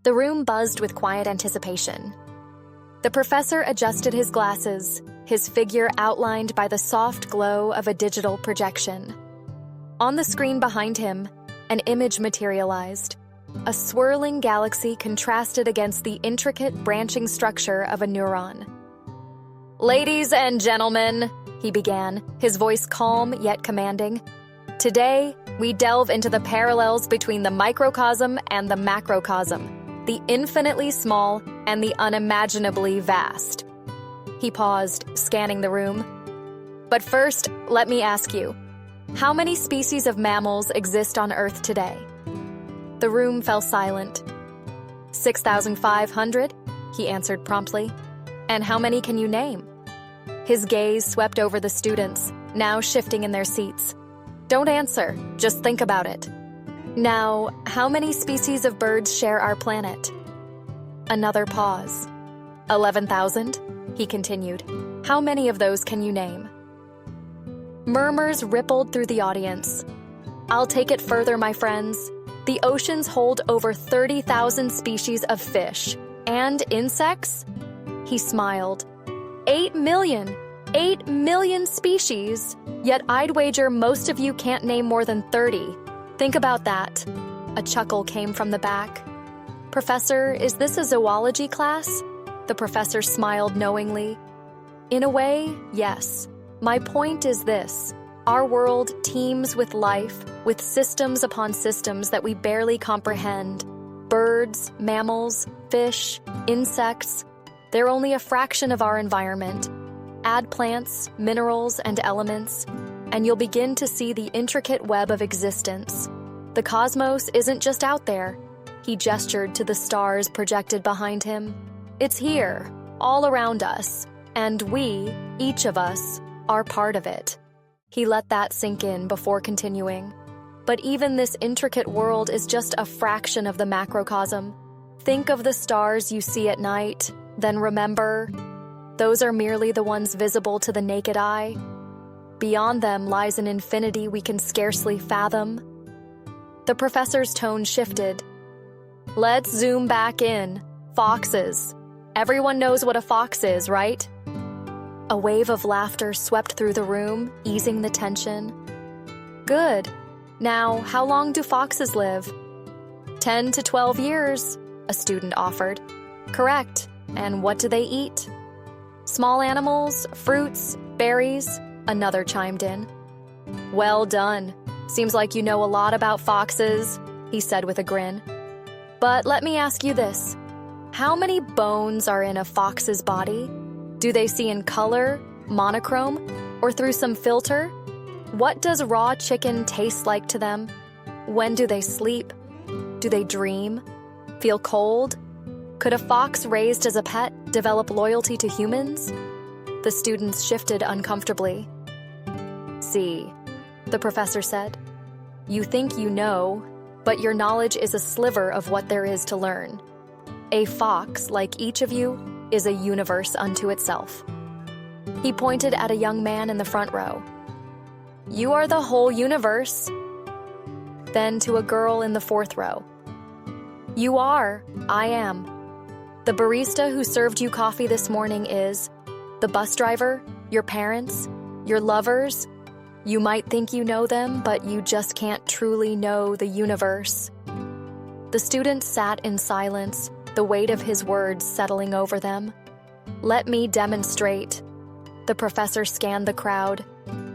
The room buzzed with quiet anticipation. The professor adjusted his glasses, his figure outlined by the soft glow of a digital projection. On the screen behind him, an image materialized. A swirling galaxy contrasted against the intricate branching structure of a neuron. "Ladies and gentlemen," he began, his voice calm yet commanding, "today we delve into the parallels between the microcosm and the macrocosm, the infinitely small and the unimaginably vast." He paused, scanning the room. "But first, let me ask you, how many species of mammals exist on Earth today?" The room fell silent. 6,500, he answered promptly. "And how many can you name?" His gaze swept over the students, now shifting in their seats. "Don't answer, just think about it. Now, how many species of birds share our planet?" Another pause. 11,000, he continued. "How many of those can you name?" Murmurs rippled through the audience. "I'll take it further, my friends. The oceans hold over 30,000 species of fish. And insects?" He smiled. 8 million! 8 million species! Yet I'd wager most of you can't name more than 30. Think about that. A chuckle came from the back. "Professor, is this a zoology class?" The professor smiled knowingly. "In a way, yes. My point is this. Our world teems with life, with systems upon systems that we barely comprehend. Birds, mammals, fish, insects. They're only a fraction of our environment. Add plants, minerals, and elements, and you'll begin to see the intricate web of existence. The cosmos isn't just out there." He gestured to the stars projected behind him. "It's here, all around us, and we, each of us, are part of it." He let that sink in before continuing. "But even this intricate world is just a fraction of the macrocosm. Think of the stars you see at night, then remember, those are merely the ones visible to the naked eye. Beyond them lies an infinity we can scarcely fathom." The professor's tone shifted. "Let's zoom back in. Foxes. Everyone knows what a fox is, right?" A wave of laughter swept through the room, easing the tension. "Good. Now, how long do foxes live?" 10 to 12 years, a student offered. "Correct. And what do they eat?" "Small animals, fruits, berries," another chimed in. "Well done. Seems like you know a lot about foxes," he said with a grin. "But let me ask you this. How many bones are in a fox's body? Do they see in color, monochrome, or through some filter? What does raw chicken taste like to them? When do they sleep? Do they dream? Feel cold? Could a fox raised as a pet develop loyalty to humans?" The students shifted uncomfortably. "See," the professor said. "You think you know, but your knowledge is a sliver of what there is to learn. A fox, like each of you, is a universe unto itself." He pointed at a young man in the front row. "You are the whole universe." Then to a girl in the fourth row. "You are, I am. The barista who served you coffee this morning is. The bus driver, your parents, your lovers. You might think you know them, but you just can't truly know the universe." The students sat in silence, the weight of his words settling over them. "Let me demonstrate." The professor scanned the crowd.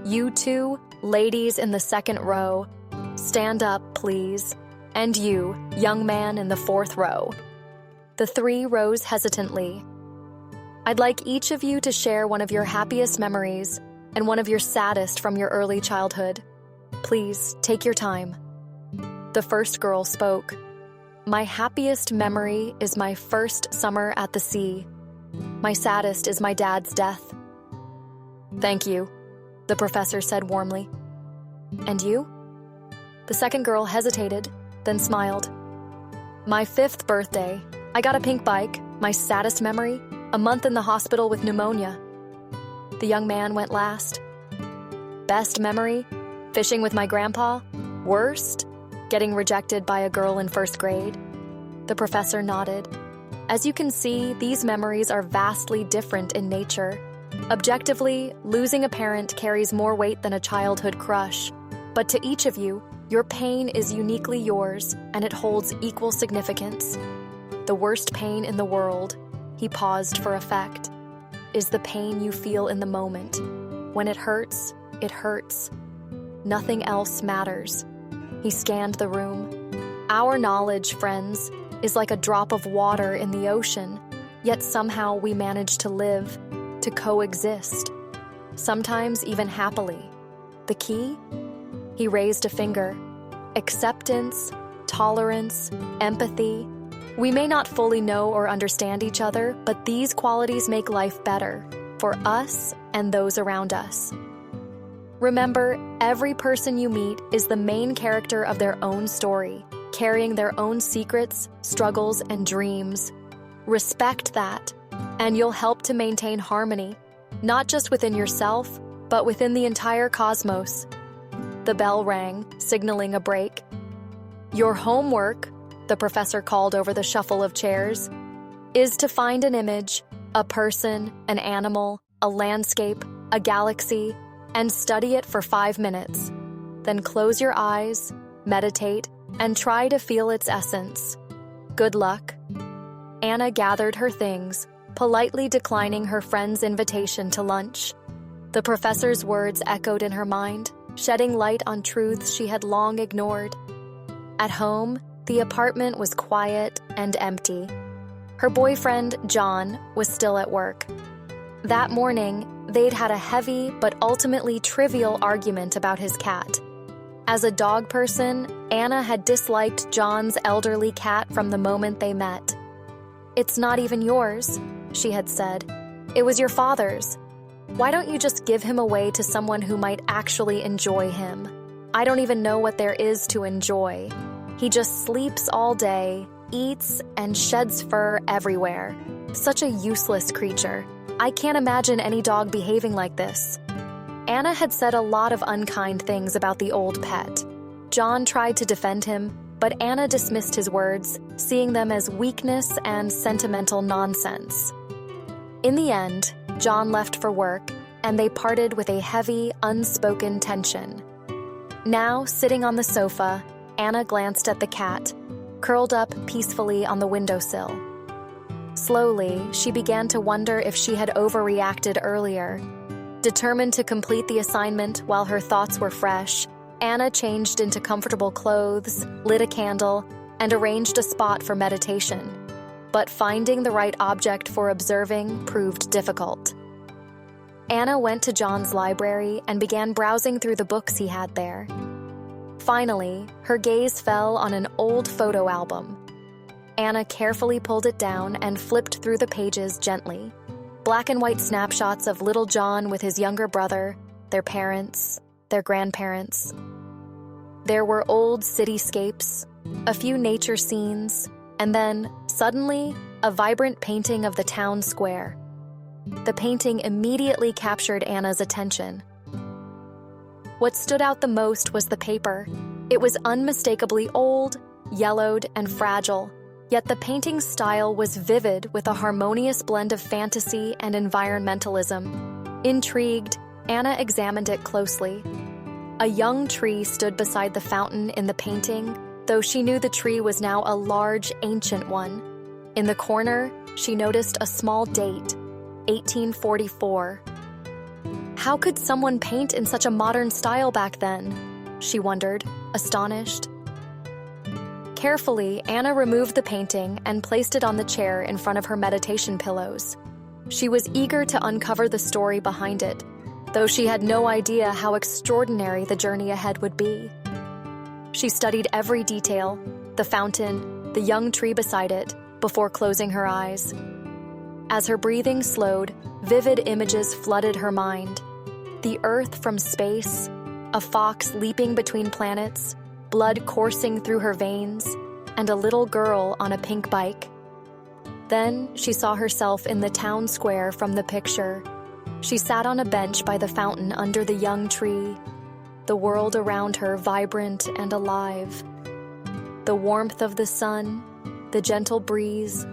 "You two, ladies in the second row, stand up, please. And you, young man in the fourth row." The three rose hesitantly. "I'd like each of you to share one of your happiest memories and one of your saddest from your early childhood. Please, take your time." The first girl spoke. "My happiest memory is my first summer at the sea. My saddest is my dad's death." "Thank you," the professor said warmly. "And you?" The second girl hesitated, then smiled. "My 5th birthday. I got a pink bike. My saddest memory, a month in the hospital with pneumonia." The young man went last. "Best memory? Fishing with my grandpa. Worst? Getting rejected by a girl in 1st grade." The professor nodded. As you can see, these memories are vastly different in nature. Objectively, losing a parent carries more weight than a childhood crush. But to each of you, your pain is uniquely yours, and it holds equal significance. The worst pain in the world, he paused for effect, is the pain you feel in the moment. When it hurts, it hurts. Nothing else matters. He scanned the room. Our knowledge, friends, is like a drop of water in the ocean, yet somehow we manage to live, to coexist, sometimes even happily. The key? He raised a finger. Acceptance, tolerance, empathy. We may not fully know or understand each other, but these qualities make life better for us and those around us. Remember, every person you meet is the main character of their own story, carrying their own secrets, struggles, and dreams. Respect that, and you'll help to maintain harmony, not just within yourself, but within the entire cosmos. The bell rang, signaling a break. Your homework, the professor called over the shuffle of chairs, is to find an image, a person, an animal, a landscape, a galaxy, and study it for 5 minutes. Then close your eyes, meditate, and try to feel its essence. Good luck. Anna gathered her things, politely declining her friend's invitation to lunch. The professor's words echoed in her mind, shedding light on truths she had long ignored. At home, the apartment was quiet and empty. Her boyfriend, John, was still at work. That morning, they'd had a heavy but ultimately trivial argument about his cat. As a dog person, Anna had disliked John's elderly cat from the moment they met. "It's not even yours," she had said. "It was your father's. Why don't you just give him away to someone who might actually enjoy him? I don't even know what there is to enjoy. He just sleeps all day, eats, and sheds fur everywhere. Such a useless creature. I can't imagine any dog behaving like this." Anna had said a lot of unkind things about the old pet. John tried to defend him, but Anna dismissed his words, seeing them as weakness and sentimental nonsense. In the end, John left for work, and they parted with a heavy, unspoken tension. Now, sitting on the sofa, Anna glanced at the cat, curled up peacefully on the windowsill. Slowly, she began to wonder if she had overreacted earlier. Determined to complete the assignment while her thoughts were fresh, Anna changed into comfortable clothes, lit a candle, and arranged a spot for meditation. But finding the right object for observing proved difficult. Anna went to John's library and began browsing through the books he had there. Finally, her gaze fell on an old photo album. Anna carefully pulled it down and flipped through the pages gently. Black and white snapshots of little John with his younger brother, their parents, their grandparents. There were old cityscapes, a few nature scenes, and then, suddenly, a vibrant painting of the town square. The painting immediately captured Anna's attention. What stood out the most was the paper. It was unmistakably old, yellowed, and fragile, yet the painting's style was vivid with a harmonious blend of fantasy and environmentalism. Intrigued, Anna examined it closely. A young tree stood beside the fountain in the painting, though she knew the tree was now a large, ancient one. In the corner, she noticed a small date, 1844. How could someone paint in such a modern style back then? She wondered, astonished. Carefully, Anna removed the painting and placed it on the chair in front of her meditation pillows. She was eager to uncover the story behind it, though she had no idea how extraordinary the journey ahead would be. She studied every detail, the fountain, the young tree beside it, before closing her eyes. As her breathing slowed, vivid images flooded her mind. The Earth from space, a fox leaping between planets, blood coursing through her veins, and a little girl on a pink bike. Then she saw herself in the town square from the picture. She sat on a bench by the fountain under the young tree, the world around her vibrant and alive. The warmth of the sun, The gentle breeze,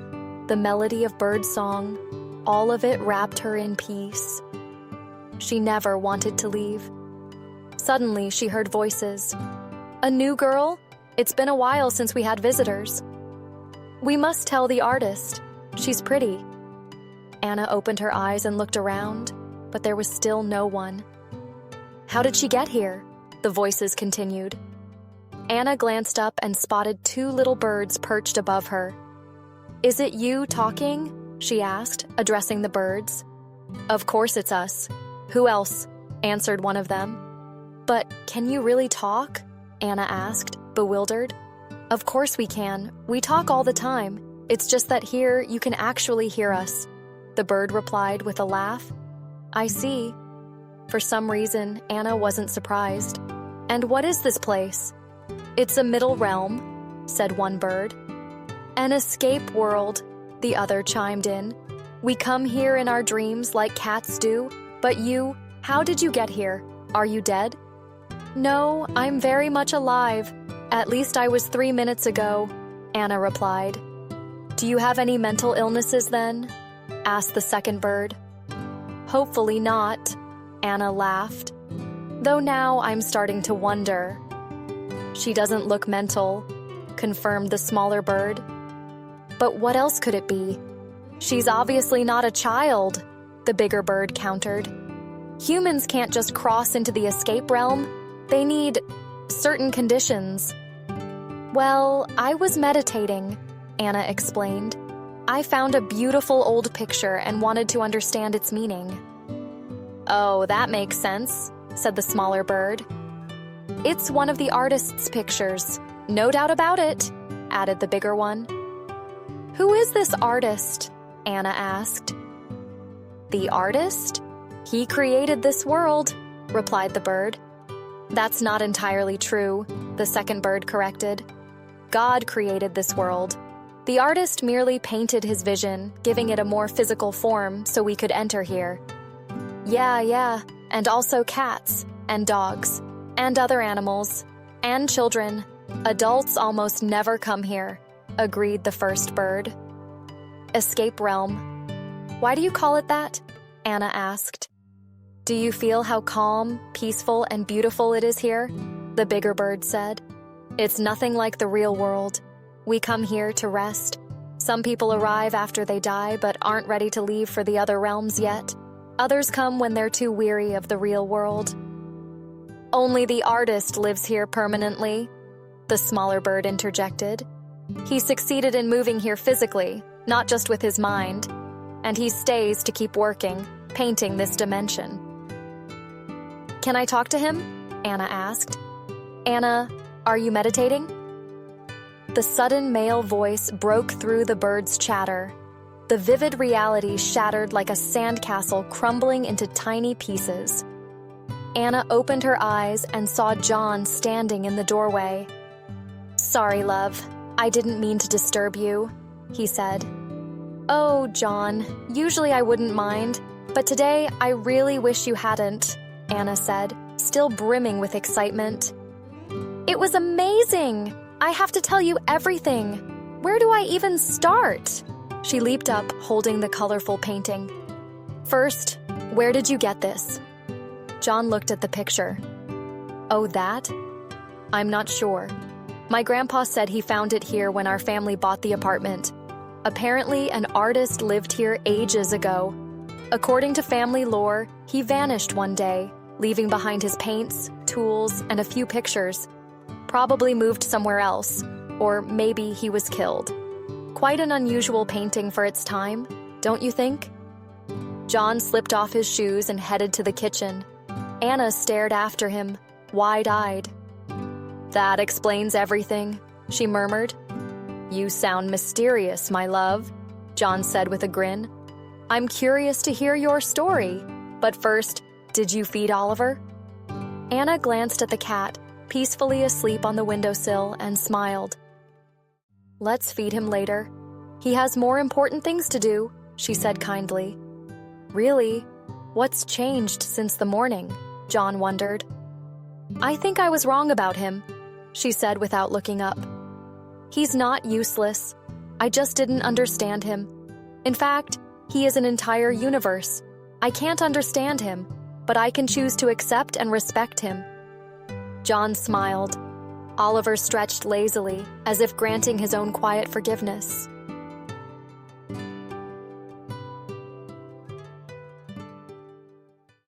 the melody of birdsong, all of it wrapped her in peace. She never wanted to leave. Suddenly, she heard voices. "A new girl? It's been a while since we had visitors." "We must tell the artist. She's pretty." Anna opened her eyes and looked around, but there was still no one. "How did she get here?" the voices continued. Anna glanced up and spotted two little birds perched above her. "Is it you talking?" she asked, addressing the birds. "Of course it's us. Who else?" answered one of them. "But can you really talk?" Anna asked, bewildered. "Of course we can. We talk all the time. It's just that here you can actually hear us," the bird replied with a laugh. "I see." For some reason, Anna wasn't surprised. "And what is this place?" "It's a middle realm," said one bird. "An escape world," the other chimed in. "We come here in our dreams like cats do. But you, how did you get here? Are you dead?" "No, I'm very much alive. At least I was 3 minutes ago," Anna replied. "Do you have any mental illnesses then?" asked the second bird. "Hopefully not," Anna laughed. "Though now I'm starting to wonder." "She doesn't look mental," confirmed the smaller bird. "But what else could it be?" "She's obviously not a child," the bigger bird countered. "Humans can't just cross into the escape realm. They need certain conditions." "Well, I was meditating," Anna explained. "I found a beautiful old picture and wanted to understand its meaning." "Oh, that makes sense," said the smaller bird. "It's one of the artist's pictures. No doubt about it," added the bigger one. "Who is this artist?" Anna asked. "The artist? He created this world," replied the bird. "That's not entirely true," the second bird corrected. "God created this world. The artist merely painted his vision, giving it a more physical form so we could enter here." Yeah, and also cats, and dogs, and other animals, and children. Adults almost never come here," agreed the first bird. "Escape realm. Why do you call it that?" Anna asked. "Do you feel how calm, peaceful, and beautiful it is here?" the bigger bird said. "It's nothing like the real world. We come here to rest. Some people arrive after they die but aren't ready to leave for the other realms yet. Others come when they're too weary of the real world." "Only the artist lives here permanently," the smaller bird interjected. "He succeeded in moving here physically, not just with his mind. And he stays to keep working, painting this dimension." "Can I talk to him?" Anna asked. "Anna, are you meditating?" The sudden male voice broke through the bird's chatter. The vivid reality shattered like a sandcastle crumbling into tiny pieces. Anna opened her eyes and saw John standing in the doorway. "Sorry, love. I didn't mean to disturb you," he said. "Oh, John, usually I wouldn't mind, but today I really wish you hadn't," Anna said, still brimming with excitement. "It was amazing! I have to tell you everything. Where do I even start?" She leaped up, holding the colorful painting. "First, where did you get this?" John looked at the picture. "Oh, that? I'm not sure. My grandpa said he found it here when our family bought the apartment. Apparently, an artist lived here ages ago. According to family lore, he vanished one day, leaving behind his paints, tools, and a few pictures. Probably moved somewhere else, or maybe he was killed. Quite an unusual painting for its time, don't you think?" John slipped off his shoes and headed to the kitchen. Anna stared after him, wide-eyed. "That explains everything," she murmured. "You sound mysterious, my love," John said with a grin. "I'm curious to hear your story. But first, did you feed Oliver?" Anna glanced at the cat, peacefully asleep on the windowsill, and smiled. "Let's feed him later. He has more important things to do," she said kindly. "Really? What's changed since the morning?" John wondered. "I think I was wrong about him," she said without looking up. "He's not useless. I just didn't understand him. In fact, he is an entire universe. I can't understand him, but I can choose to accept and respect him." John smiled. Oliver stretched lazily, as if granting his own quiet forgiveness.